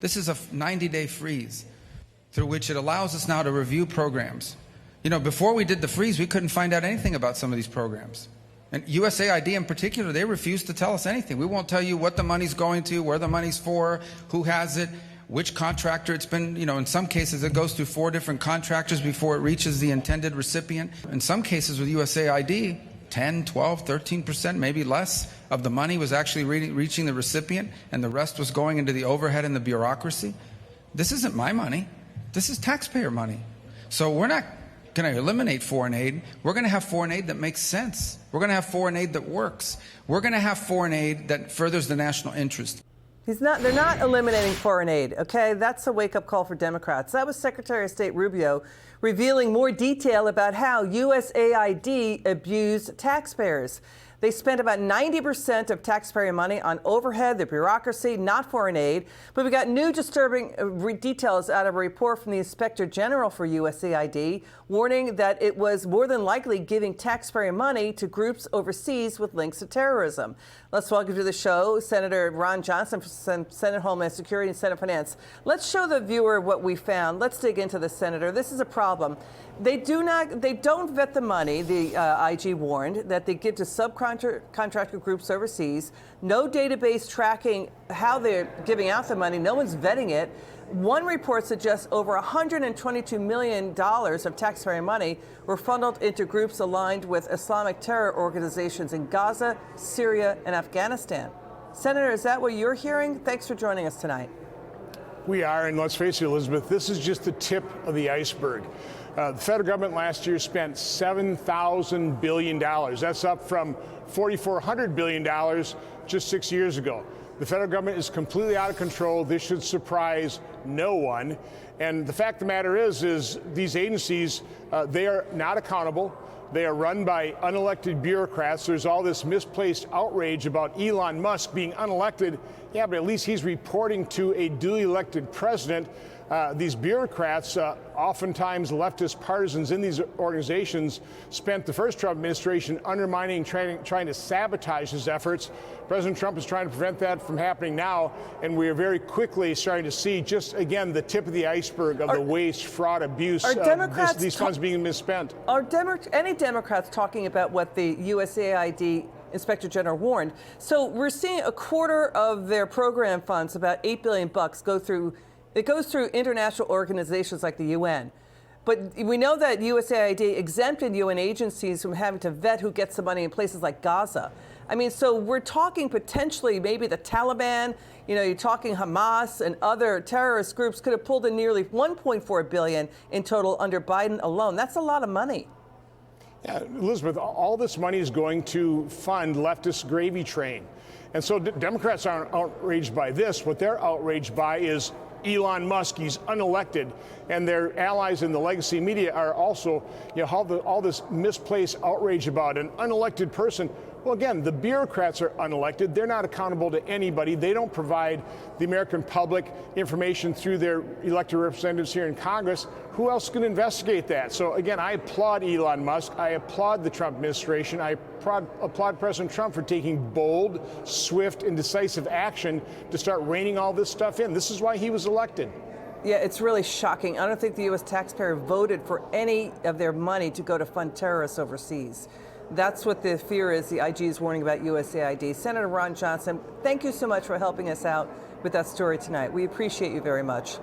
This is a 90-day freeze through which it allows us now to review programs. You know, before we did the freeze, we couldn't find out anything about some of these programs. And USAID in particular, they refuse to tell us anything. We won't tell you what the money's going to, where the money's for, who has it, which contractor it's been. You know, in some cases it goes through 4 different contractors before it reaches the intended recipient. In some cases with USAID, 10, 12, 13%, maybe less of the money was actually reaching the recipient, and the rest was going into the overhead and the bureaucracy. This isn't my money. This is taxpayer money. So we're not going to eliminate foreign aid. We're going to have foreign aid that makes sense. We're going to have foreign aid that works. We're going to have foreign aid that furthers the national interest. They're not eliminating foreign aid, okay? That's a wake-up call for Democrats. That was Secretary of State Rubio revealing more detail about how USAID abused taxpayers. They spent about 90% of taxpayer money on overhead, the bureaucracy, not foreign aid. But we got new disturbing details out of a report from the Inspector General for USAID, warning that it was more than likely giving taxpayer money to groups overseas with links to terrorism. Let's welcome to the show Senator Ron Johnson from Senate Homeland Security and Senate Finance. Let's show the viewer what we found. Let's dig into this, Senator. This is a problem. They don't vet the money, the IG warned, that they give to subcontractor groups overseas. No database tracking how they're giving out the money. No one's vetting it. One report suggests over $122 million of taxpayer money were funneled into groups aligned with Islamic terror organizations in Gaza, Syria, and Afghanistan. Senator, is that what you're hearing? Thanks for joining us tonight. We are, and let's face it, Elizabeth, this is just the tip of the iceberg. The federal government last year spent $7,000 billion. That's up from $4,400 billion just 6 years ago. The federal government is completely out of control. This should surprise no one. And the fact of the matter is these agencies, they are not accountable. They are run by unelected bureaucrats. There's all this misplaced outrage about Elon Musk being unelected. Yeah, but at least he's reporting to a duly elected president. These bureaucrats, oftentimes leftist partisans in these organizations, spent the first Trump administration undermining, trying to sabotage his efforts. President Trump is trying to prevent that from happening now, and we are very quickly starting to see just, again, the tip of the iceberg of the waste, fraud, abuse, these funds being misspent. Are any Democrats talking about what the USAID Inspector General warned? So we're seeing a quarter of their program funds, about $8 billion, goes through international organizations like the UN. But we know that USAID exempted UN agencies from having to vet who gets the money in places like Gaza. I mean, so we're talking potentially maybe the Taliban, you know, you're talking Hamas and other terrorist groups could have pulled in nearly $1.4 billion in total under Biden alone. That's a lot of money. Yeah, Elizabeth, all this money is going to fund leftist gravy train. And so Democrats aren't outraged by this. What they're outraged by is Elon Musk. He's unelected, and their allies in the legacy media are also, you know, all this misplaced outrage about an unelected person. Well, again, the bureaucrats are unelected. They're not accountable to anybody. They don't provide the American public information through their elected representatives here in Congress. Who else can investigate that? So, again, I applaud Elon Musk. I applaud the Trump administration. I applaud President Trump for taking bold, swift, and decisive action to start reining all this stuff in. This is why he was elected. Yeah, it's really shocking. I don't think the U.S. taxpayer voted for any of their money to go to fund terrorists overseas. That's what the fear is. The IG is warning about USAID. Senator Ron Johnson, thank you so much for helping us out with that story tonight. We appreciate you very much.